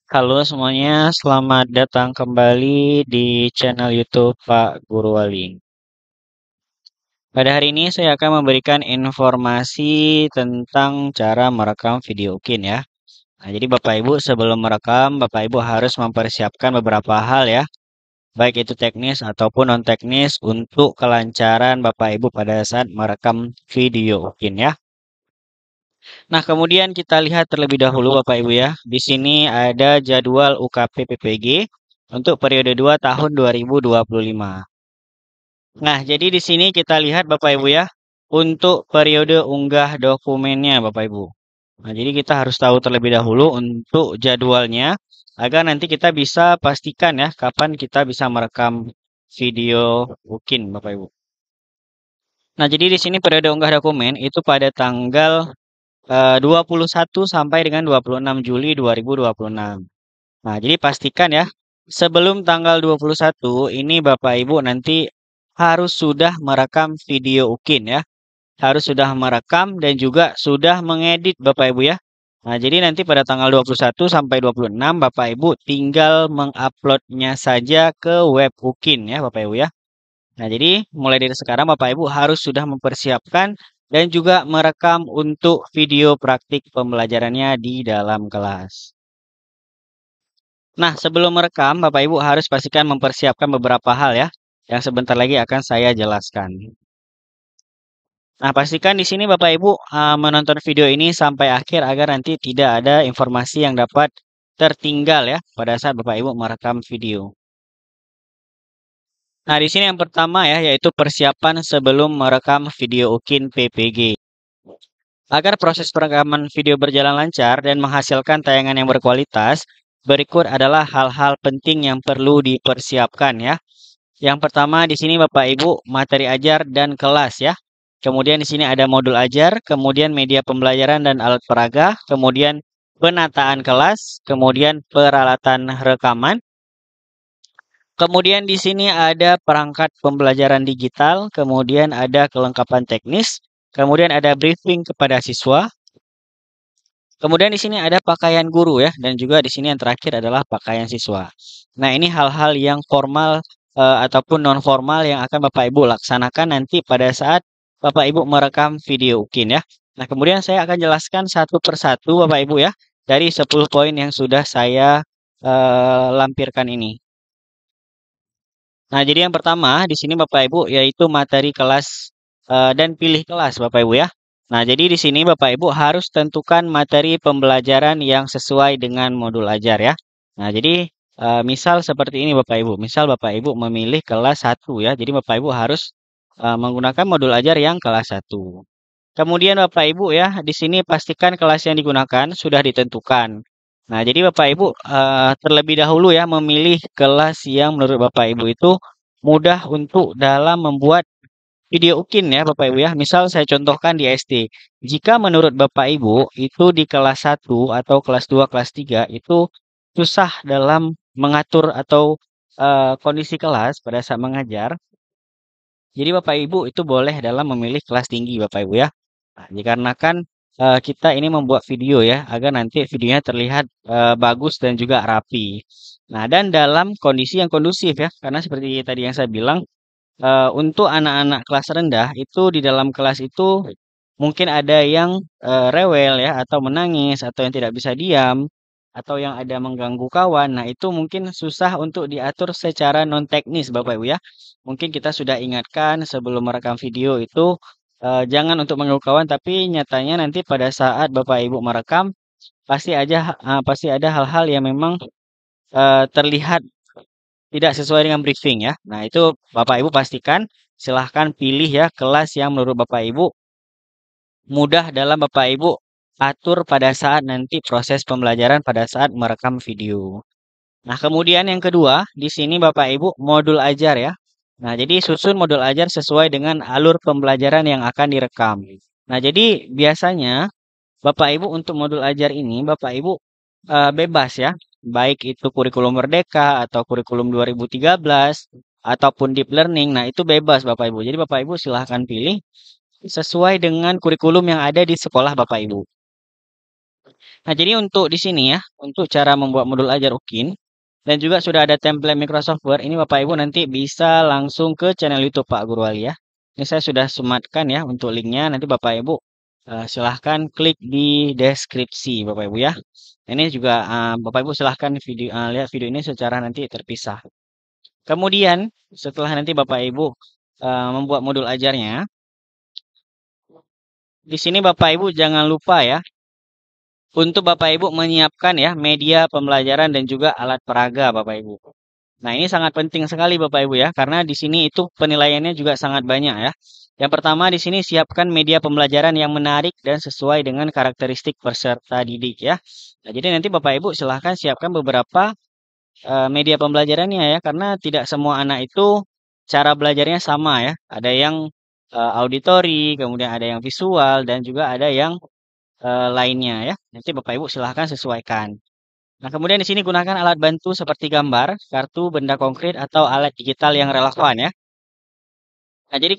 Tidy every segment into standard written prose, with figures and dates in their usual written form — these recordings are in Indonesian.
Halo semuanya, selamat datang kembali di channel YouTube Pak Guru Wali. Pada hari ini saya akan memberikan informasi tentang cara merekam video UKIN ya. Nah, jadi Bapak Ibu sebelum merekam, Bapak Ibu harus mempersiapkan beberapa hal ya, baik itu teknis ataupun non teknis untuk kelancaran Bapak Ibu pada saat merekam video UKIN ya. Nah, kemudian kita lihat terlebih dahulu Bapak Ibu ya. Di sini ada jadwal UKP PPG untuk periode 2 tahun 2025. Nah, jadi di sini kita lihat Bapak Ibu ya, untuk periode unggah dokumennya Bapak Ibu. Nah, jadi kita harus tahu terlebih dahulu untuk jadwalnya agar nanti kita bisa pastikan ya kapan kita bisa merekam video UKIN Bapak Ibu. Nah, jadi di sini periode unggah dokumen itu pada tanggal 21 sampai dengan 26 Juli 2026. Nah, jadi pastikan ya, sebelum tanggal 21 ini Bapak Ibu nanti harus sudah merekam video UKIN ya. Harus sudah merekam dan juga sudah mengedit Bapak Ibu ya. Nah, jadi nanti pada tanggal 21 sampai 26 Bapak Ibu tinggal menguploadnya saja ke web UKIN ya Bapak Ibu ya. Nah, jadi mulai dari sekarang Bapak Ibu harus sudah mempersiapkan dan juga merekam untuk video praktik pembelajarannya di dalam kelas. Nah, sebelum merekam, Bapak Ibu harus pastikan mempersiapkan beberapa hal ya, yang sebentar lagi akan saya jelaskan. Nah, pastikan di sini Bapak Ibu menonton video ini sampai akhir agar nanti tidak ada informasi yang dapat tertinggal ya pada saat Bapak Ibu merekam video. Nah, di sini yang pertama ya, yaitu persiapan sebelum merekam video UKIN PPG. Agar proses perekaman video berjalan lancar dan menghasilkan tayangan yang berkualitas, berikut adalah hal-hal penting yang perlu dipersiapkan ya. Yang pertama di sini Bapak Ibu materi ajar dan kelas ya. Kemudian di sini ada modul ajar, kemudian media pembelajaran dan alat peraga, kemudian penataan kelas, kemudian peralatan rekaman. Kemudian di sini ada perangkat pembelajaran digital, kemudian ada kelengkapan teknis, kemudian ada briefing kepada siswa. Kemudian di sini ada pakaian guru ya, dan juga di sini yang terakhir adalah pakaian siswa. Nah, ini hal-hal yang formal ataupun non formal yang akan Bapak Ibu laksanakan nanti pada saat Bapak Ibu merekam video UKIN ya. Nah, kemudian saya akan jelaskan satu persatu Bapak Ibu ya, dari 10 poin yang sudah saya lampirkan ini. Nah, jadi yang pertama di sini Bapak Ibu yaitu materi kelas dan pilih kelas Bapak Ibu ya. Nah, jadi di sini Bapak Ibu harus tentukan materi pembelajaran yang sesuai dengan modul ajar ya. Nah, jadi misal seperti ini Bapak Ibu. Misal Bapak Ibu memilih kelas 1 ya. Jadi Bapak Ibu harus menggunakan modul ajar yang kelas 1. Kemudian Bapak Ibu ya, di sini pastikan kelas yang digunakan sudah ditentukan. Nah, jadi Bapak Ibu terlebih dahulu ya memilih kelas yang menurut Bapak Ibu itu mudah untuk dalam membuat video UKIN ya Bapak Ibu ya. Misal saya contohkan di SD. Jika menurut Bapak Ibu itu di kelas 1 atau kelas 2, kelas 3 itu susah dalam mengatur atau kondisi kelas pada saat mengajar. Jadi Bapak Ibu itu boleh dalam memilih kelas tinggi Bapak Ibu ya. Nah, dikarenakan kita ini membuat video ya agar nanti videonya terlihat bagus dan juga rapi. Nah, dan dalam kondisi yang kondusif ya, karena seperti tadi yang saya bilang untuk anak-anak kelas rendah itu di dalam kelas itu mungkin ada yang rewel ya atau menangis atau yang tidak bisa diam atau yang ada mengganggu kawan. Nah, itu mungkin susah untuk diatur secara non teknis Bapak Ibu ya. Mungkin kita sudah ingatkan sebelum merekam video itu jangan untuk mengganggu kawan tapi nyatanya nanti pada saat Bapak Ibu merekam pasti ada hal-hal yang memang terlihat tidak sesuai dengan briefing ya. Nah, itu Bapak Ibu pastikan silahkan pilih ya kelas yang menurut Bapak Ibu mudah dalam Bapak Ibu atur pada saat nanti proses pembelajaran pada saat merekam video. Nah, kemudian yang kedua, di sini Bapak Ibu modul ajar ya. Nah, jadi susun modul ajar sesuai dengan alur pembelajaran yang akan direkam. Nah, jadi biasanya Bapak Ibu untuk modul ajar ini Bapak Ibu bebas ya, baik itu kurikulum Merdeka atau kurikulum 2013 ataupun deep learning. Nah, itu bebas Bapak Ibu. Jadi Bapak Ibu silahkan pilih sesuai dengan kurikulum yang ada di sekolah Bapak Ibu. Nah, jadi untuk di sini ya, untuk cara membuat modul ajar UKIN dan juga sudah ada template Microsoft Word, ini Bapak Ibu nanti bisa langsung ke channel YouTube Pak Guru Ali ya. Ini saya sudah sematkan ya untuk linknya. Nanti Bapak Ibu silahkan klik di deskripsi Bapak Ibu ya. Ini juga Bapak Ibu silahkan lihat video ini secara nanti terpisah. Kemudian setelah nanti Bapak Ibu membuat modul ajarnya, di sini Bapak Ibu jangan lupa ya untuk Bapak Ibu menyiapkan ya media pembelajaran dan juga alat peraga Bapak Ibu. Nah, ini sangat penting sekali Bapak Ibu ya, karena di sini itu penilaiannya juga sangat banyak ya. Yang pertama di sini siapkan media pembelajaran yang menarik dan sesuai dengan karakteristik peserta didik ya. Nah, jadi nanti Bapak Ibu silahkan siapkan beberapa media pembelajarannya ya, karena tidak semua anak itu cara belajarnya sama ya. Ada yang auditori, kemudian ada yang visual dan juga ada yang lainnya ya. Nanti Bapak Ibu silahkan sesuaikan. Nah, kemudian di sini gunakan alat bantu seperti gambar, kartu, benda konkret, atau alat digital yang relevan ya. Nah, jadi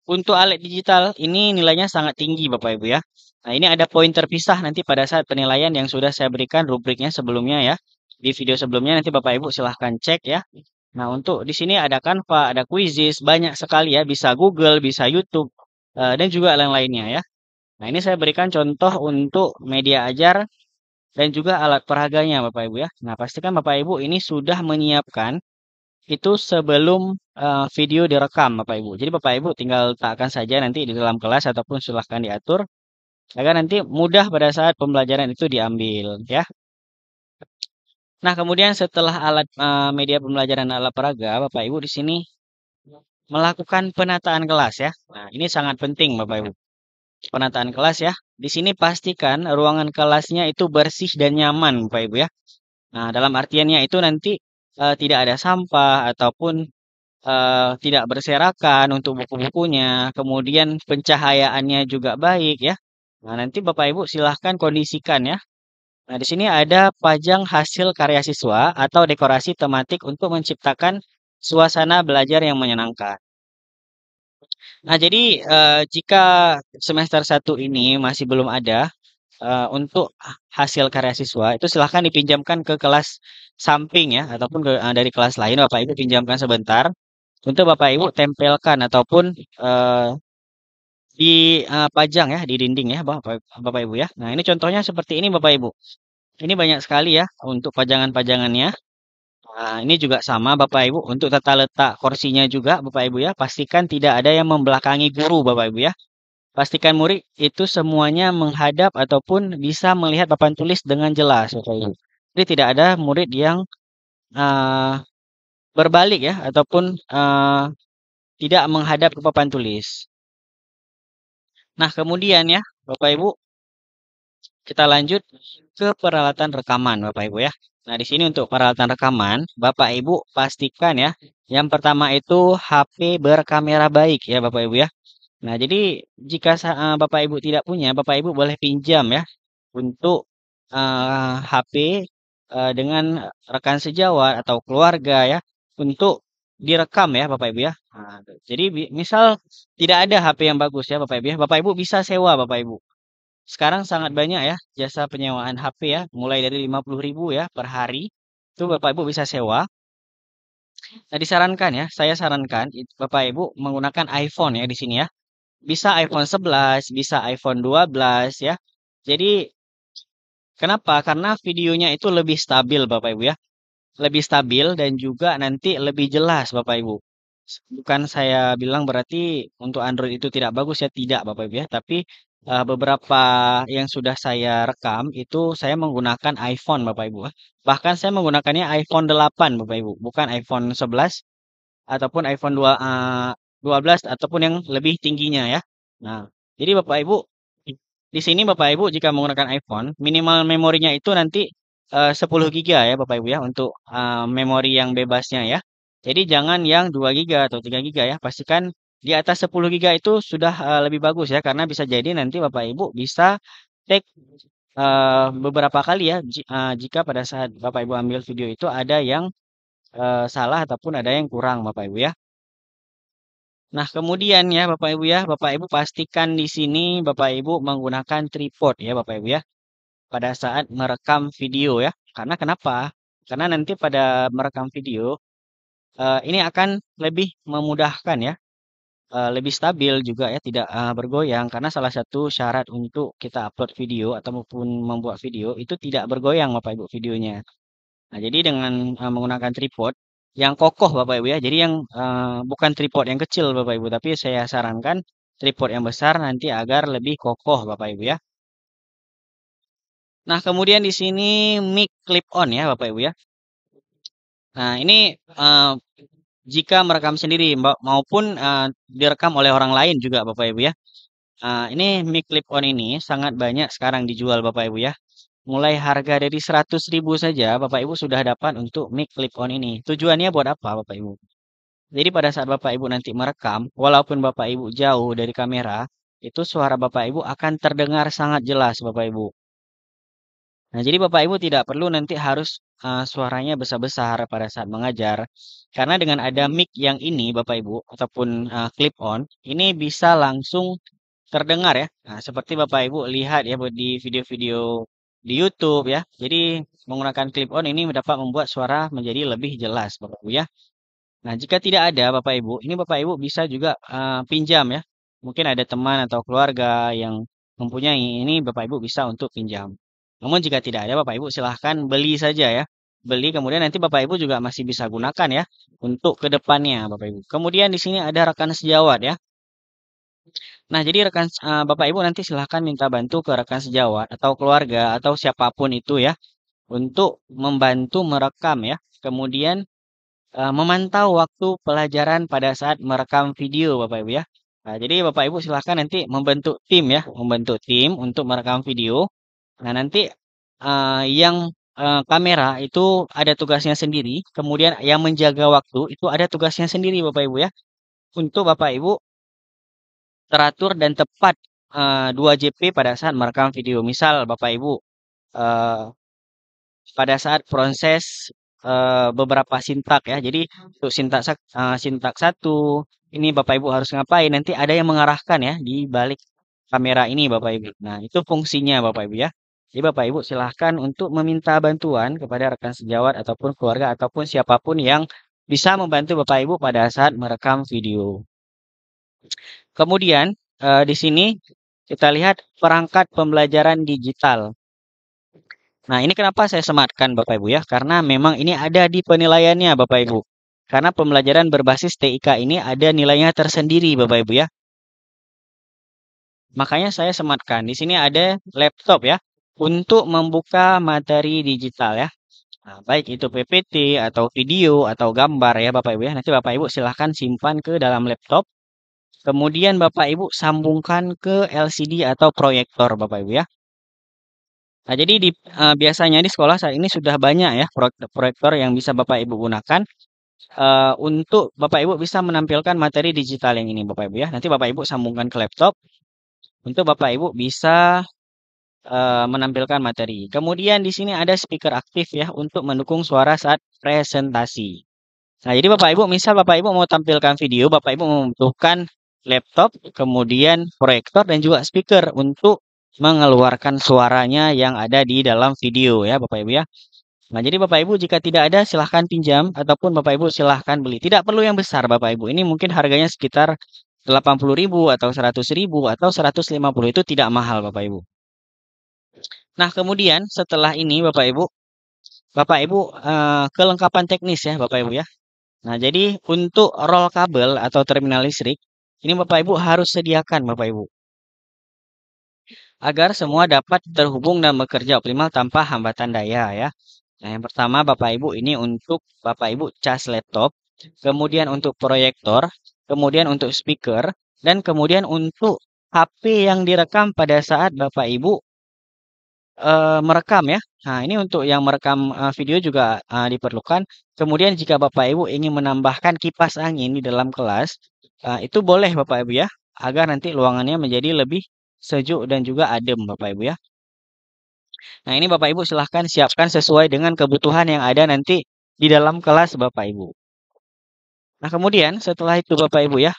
untuk alat digital ini nilainya sangat tinggi Bapak Ibu ya. Nah, ini ada poin terpisah nanti pada saat penilaian yang sudah saya berikan rubriknya sebelumnya ya. Di video sebelumnya nanti Bapak Ibu silahkan cek ya. Nah, untuk di sini ada Canva, ada Quizzes, banyak sekali ya. Bisa Google, bisa YouTube, dan juga lain-lainnya ya. Nah, ini saya berikan contoh untuk media ajar dan juga alat peraganya Bapak Ibu ya. Nah, pastikan Bapak Ibu ini sudah menyiapkan itu sebelum video direkam Bapak Ibu. Jadi Bapak Ibu tinggal letakkan saja nanti di dalam kelas ataupun silahkan diatur agar nanti mudah pada saat pembelajaran itu diambil ya. Nah, kemudian setelah alat media pembelajaran alat peraga, Bapak Ibu di sini melakukan penataan kelas ya. Nah, ini sangat penting Bapak Ibu. Penataan kelas ya. Di sini pastikan ruangan kelasnya itu bersih dan nyaman Bapak Ibu ya. Nah, dalam artiannya itu nanti tidak ada sampah ataupun tidak berserakan untuk buku-bukunya, kemudian pencahayaannya juga baik ya. Nah, nanti Bapak Ibu silahkan kondisikan ya. Nah, di sini ada pajang hasil karya siswa atau dekorasi tematik untuk menciptakan suasana belajar yang menyenangkan. Nah, jadi jika semester 1 ini masih belum ada untuk hasil karya siswa itu silahkan dipinjamkan ke kelas samping ya ataupun dari kelas lain Bapak Ibu pinjamkan sebentar untuk Bapak Ibu tempelkan ataupun dipajang ya di dinding ya Bapak Ibu ya. Nah, ini contohnya seperti ini Bapak Ibu. Ini banyak sekali ya untuk pajangan-pajangannya. Nah, ini juga sama Bapak Ibu untuk tata letak kursinya juga Bapak Ibu ya. Pastikan tidak ada yang membelakangi guru Bapak Ibu ya. Pastikan murid itu semuanya menghadap ataupun bisa melihat papan tulis dengan jelas Bapak Ibu. Jadi tidak ada murid yang eh, berbalik ya ataupun tidak menghadap ke papan tulis. Nah, kemudian ya Bapak Ibu kita lanjut ke peralatan rekaman Bapak Ibu ya. Nah, di sini untuk peralatan rekaman, Bapak Ibu pastikan ya. Yang pertama itu HP berkamera baik ya Bapak Ibu ya. Nah, jadi jika Bapak Ibu tidak punya, Bapak Ibu boleh pinjam ya untuk HP dengan rekan sejawat atau keluarga ya untuk direkam ya Bapak Ibu ya. Nah, jadi misal tidak ada HP yang bagus ya Bapak Ibu ya. Bapak Ibu bisa sewa Bapak Ibu. Sekarang sangat banyak ya jasa penyewaan HP ya, mulai dari 50.000 ya per hari. Itu Bapak Ibu bisa sewa. Nah, disarankan ya, saya sarankan Bapak Ibu menggunakan iPhone ya di sini ya. Bisa iPhone 11, bisa iPhone 12 ya. Jadi kenapa? Karena videonya itu lebih stabil Bapak Ibu ya. Lebih stabil dan juga nanti lebih jelas Bapak Ibu. Bukan saya bilang berarti untuk Android itu tidak bagus ya, tidak Bapak Ibu ya. Tapi beberapa yang sudah saya rekam itu saya menggunakan iPhone Bapak Ibu. Bahkan saya menggunakannya iPhone 8 Bapak Ibu, bukan iPhone 11 ataupun iPhone 12 ataupun yang lebih tingginya ya. Nah, jadi Bapak Ibu di sini Bapak Ibu jika menggunakan iPhone, minimal memorinya itu nanti 10 giga ya Bapak Ibu ya untuk memori yang bebasnya ya. Jadi jangan yang 2 giga atau 3 giga ya. Pastikan di atas 10 giga itu sudah lebih bagus ya karena bisa jadi nanti Bapak Ibu bisa take beberapa kali ya jika pada saat Bapak Ibu ambil video itu ada yang salah ataupun ada yang kurang Bapak Ibu ya. Nah, kemudian ya Bapak Ibu ya, Bapak Ibu pastikan di sini Bapak Ibu menggunakan tripod ya Bapak Ibu ya. pada saat merekam video ya. Karena kenapa? Karena nanti pada merekam video ini akan lebih memudahkan ya, lebih stabil juga ya, tidak bergoyang karena salah satu syarat untuk kita upload video ataupun membuat video itu tidak bergoyang Bapak Ibu videonya. Nah, jadi dengan menggunakan tripod yang kokoh Bapak Ibu ya. Jadi yang bukan tripod yang kecil Bapak Ibu, tapi saya sarankan tripod yang besar nanti agar lebih kokoh Bapak Ibu ya. Nah, kemudian di sini mic clip on ya Bapak Ibu ya. Nah, ini jika merekam sendiri maupun direkam oleh orang lain juga Bapak Ibu ya. Ini mic clip on ini sangat banyak sekarang dijual Bapak Ibu ya. Mulai harga dari 100.000 saja Bapak Ibu sudah dapat untuk mic clip on ini. Tujuannya buat apa Bapak Ibu? Jadi pada saat Bapak Ibu nanti merekam, walaupun Bapak Ibu jauh dari kamera, itu suara Bapak Ibu akan terdengar sangat jelas Bapak Ibu. Nah, jadi Bapak Ibu tidak perlu nanti harus suaranya besar-besar pada saat mengajar. Karena dengan ada mic yang ini Bapak Ibu ataupun clip on, ini bisa langsung terdengar ya. Nah, seperti Bapak Ibu lihat ya di video-video di YouTube ya. Jadi menggunakan clip on ini dapat membuat suara menjadi lebih jelas Bapak Ibu ya. Nah, jika tidak ada Bapak Ibu, ini Bapak Ibu bisa juga pinjam ya. Mungkin ada teman atau keluarga yang mempunyai ini Bapak Ibu bisa untuk pinjam. Namun jika tidak ada Bapak Ibu silahkan beli saja ya. Beli kemudian nanti Bapak Ibu juga masih bisa gunakan ya untuk ke depannya Bapak Ibu. Kemudian di sini ada rekan sejawat ya. Nah, jadi Bapak Ibu nanti silahkan minta bantu ke rekan sejawat atau keluarga atau siapapun itu ya untuk membantu merekam ya. Kemudian memantau waktu pelajaran pada saat merekam video Bapak Ibu ya. Nah, jadi Bapak Ibu silahkan nanti membentuk tim ya, membentuk tim untuk merekam video. Nah, nanti yang kamera itu ada tugasnya sendiri, kemudian yang menjaga waktu itu ada tugasnya sendiri Bapak Ibu ya. Untuk Bapak Ibu teratur dan tepat 2 JP pada saat merekam video. Misal Bapak Ibu eh, pada saat proses beberapa sintak ya. Jadi untuk sintak satu ini Bapak Ibu harus ngapain? Nanti ada yang mengarahkan ya di balik kamera ini Bapak Ibu. Nah, itu fungsinya Bapak Ibu ya. Jadi Bapak Ibu silahkan untuk meminta bantuan kepada rekan sejawat ataupun keluarga ataupun siapapun yang bisa membantu Bapak Ibu pada saat merekam video. Kemudian di sini kita lihat perangkat pembelajaran digital. Nah, ini kenapa saya sematkan Bapak Ibu ya? Karena memang ini ada di penilaiannya Bapak Ibu. Karena pembelajaran berbasis TIK ini ada nilainya tersendiri Bapak Ibu ya. Makanya saya sematkan. Di sini ada laptop ya untuk membuka materi digital ya. Nah, baik itu PPT atau video atau gambar ya Bapak Ibu ya. Nanti Bapak Ibu silahkan simpan ke dalam laptop. Kemudian Bapak Ibu sambungkan ke LCD atau proyektor Bapak Ibu ya. Nah, jadi biasanya di sekolah saat ini sudah banyak ya proyektor yang bisa Bapak Ibu gunakan untuk Bapak Ibu bisa menampilkan materi digital yang ini Bapak Ibu ya. Nanti Bapak Ibu sambungkan ke laptop untuk Bapak Ibu bisa menampilkan materi. Kemudian di sini ada speaker aktif ya untuk mendukung suara saat presentasi. Nah, jadi Bapak Ibu misal Bapak Ibu mau tampilkan video, Bapak Ibu membutuhkan laptop, kemudian proyektor dan juga speaker untuk mengeluarkan suaranya yang ada di dalam video ya Bapak Ibu ya. Nah, jadi Bapak Ibu jika tidak ada silahkan pinjam ataupun Bapak Ibu silahkan beli. Tidak perlu yang besar Bapak Ibu. Ini mungkin harganya sekitar 80.000 atau 100.000 atau 150 itu tidak mahal Bapak Ibu. Nah, kemudian setelah ini Bapak Ibu kelengkapan teknis ya Bapak Ibu ya. Nah, jadi untuk roll kabel atau terminal listrik ini Bapak Ibu harus sediakan Bapak Ibu agar semua dapat terhubung dan bekerja optimal tanpa hambatan daya ya. Nah, yang pertama Bapak Ibu ini untuk Bapak Ibu cas laptop, kemudian untuk proyektor, kemudian untuk speaker, dan kemudian untuk HP yang direkam pada saat Bapak Ibu merekam ya. Nah, ini untuk yang merekam video juga diperlukan. Kemudian jika Bapak Ibu ingin menambahkan kipas angin di dalam kelas, itu boleh Bapak Ibu ya, agar nanti ruangannya menjadi lebih sejuk dan juga adem Bapak Ibu ya. Nah, ini Bapak Ibu silahkan siapkan sesuai dengan kebutuhan yang ada nanti di dalam kelas Bapak Ibu. Nah, kemudian setelah itu Bapak Ibu ya,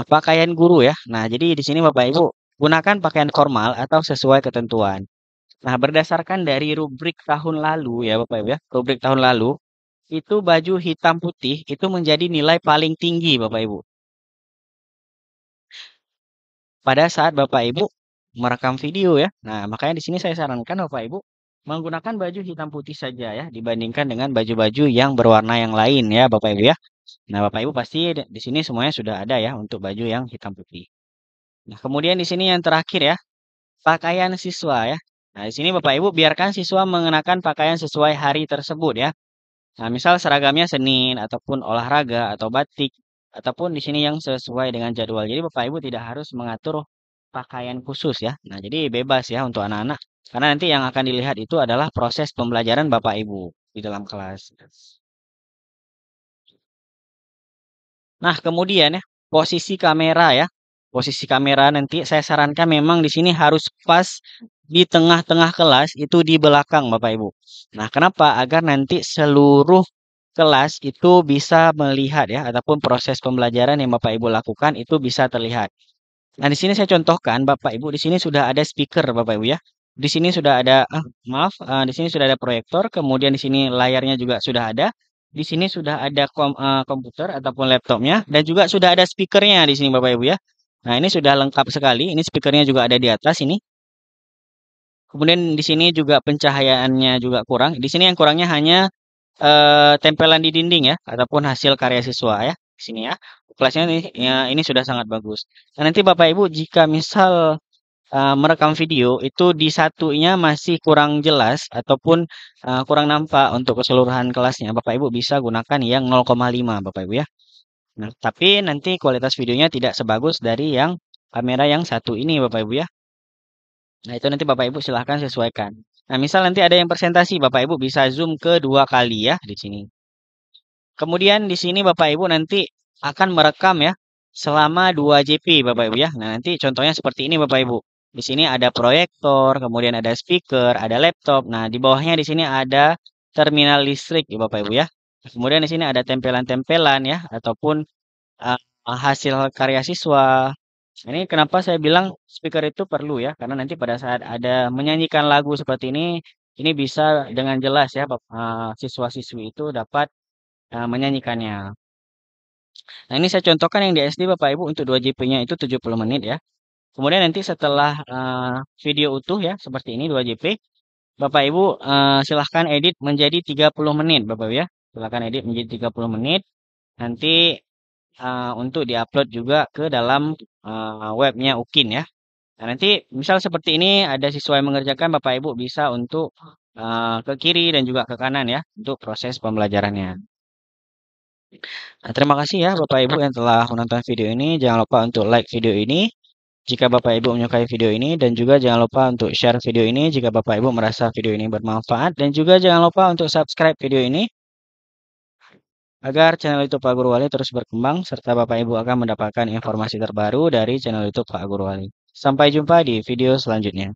pakaian guru ya. Nah, jadi di sini Bapak Ibu gunakan pakaian formal atau sesuai ketentuan. Nah, berdasarkan dari rubrik tahun lalu ya Bapak Ibu ya, rubrik tahun lalu, itu baju hitam putih itu menjadi nilai paling tinggi Bapak Ibu. Pada saat Bapak Ibu merekam video ya. Nah, makanya di sini saya sarankan Bapak Ibu menggunakan baju hitam putih saja ya dibandingkan dengan baju-baju yang berwarna yang lain ya Bapak Ibu ya. Nah, Bapak Ibu pasti di sini semuanya sudah ada ya untuk baju yang hitam putih. Nah, kemudian di sini yang terakhir ya, pakaian siswa ya. Nah, di sini Bapak Ibu biarkan siswa mengenakan pakaian sesuai hari tersebut ya. Nah, misal seragamnya Senin ataupun olahraga atau batik ataupun di sini yang sesuai dengan jadwal. Jadi Bapak Ibu tidak harus mengatur pakaian khusus ya. Nah, jadi bebas ya untuk anak-anak. Karena nanti yang akan dilihat itu adalah proses pembelajaran Bapak Ibu di dalam kelas. Nah, kemudian ya, posisi kamera ya. Posisi kamera nanti saya sarankan memang di sini harus pas di tengah-tengah kelas itu di belakang Bapak Ibu. Nah, kenapa? Agar nanti seluruh kelas itu bisa melihat ya ataupun proses pembelajaran yang Bapak Ibu lakukan itu bisa terlihat. Nah, di sini saya contohkan Bapak Ibu di sini sudah ada speaker Bapak Ibu ya. Di sini sudah ada maaf, di sini sudah ada proyektor, kemudian di sini layarnya juga sudah ada. Di sini sudah ada komputer ataupun laptopnya dan juga sudah ada speakernya di sini Bapak Ibu ya. Nah, ini sudah lengkap sekali. Ini speakernya juga ada di atas ini. Kemudian di sini juga pencahayaannya juga kurang. Di sini yang kurangnya hanya tempelan di dinding ya ataupun hasil karya siswa ya. Di sini ya. Kelasnya ini ya, ini sudah sangat bagus. Nah, nanti Bapak Ibu jika misal merekam video itu di satunya masih kurang jelas ataupun kurang nampak untuk keseluruhan kelasnya, Bapak Ibu bisa gunakan yang 0,5 Bapak Ibu ya. Nah, tapi nanti kualitas videonya tidak sebagus dari yang kamera yang satu ini Bapak Ibu ya. Nah, itu nanti Bapak Ibu silahkan sesuaikan. Nah, misal nanti ada yang presentasi, Bapak Ibu bisa zoom ke 2 kali ya di sini. Kemudian di sini Bapak Ibu nanti akan merekam ya selama 2 JP Bapak Ibu ya. Nah, nanti contohnya seperti ini Bapak Ibu. Di sini ada proyektor, kemudian ada speaker, ada laptop. Nah, di bawahnya di sini ada terminal listrik ya Bapak Ibu ya. Kemudian di sini ada tempelan-tempelan ya ataupun uh, hasil karya siswa. Ini kenapa saya bilang speaker itu perlu ya, karena nanti pada saat ada menyanyikan lagu seperti ini bisa dengan jelas ya, siswa-siswi itu dapat menyanyikannya. Nah, ini saya contohkan yang di SD Bapak Ibu untuk 2 JP-nya itu 70 menit ya. Kemudian nanti setelah video utuh ya, seperti ini 2 JP, Bapak Ibu silahkan edit menjadi 30 menit Bapak Ibu ya. Silahkan edit menjadi 30 menit. Nanti untuk diupload juga ke dalam webnya UKIN ya. Nah, nanti misal seperti ini ada siswa yang mengerjakan, Bapak Ibu bisa untuk ke kiri dan juga ke kanan ya untuk proses pembelajarannya. Nah, terima kasih ya Bapak Ibu yang telah menonton video ini. Jangan lupa untuk like video ini jika Bapak Ibu menyukai video ini dan juga jangan lupa untuk share video ini jika Bapak Ibu merasa video ini bermanfaat dan juga jangan lupa untuk subscribe video ini agar channel YouTube Pak Guru Wali terus berkembang serta Bapak Ibu akan mendapatkan informasi terbaru dari channel YouTube Pak Guru Wali. Sampai jumpa di video selanjutnya.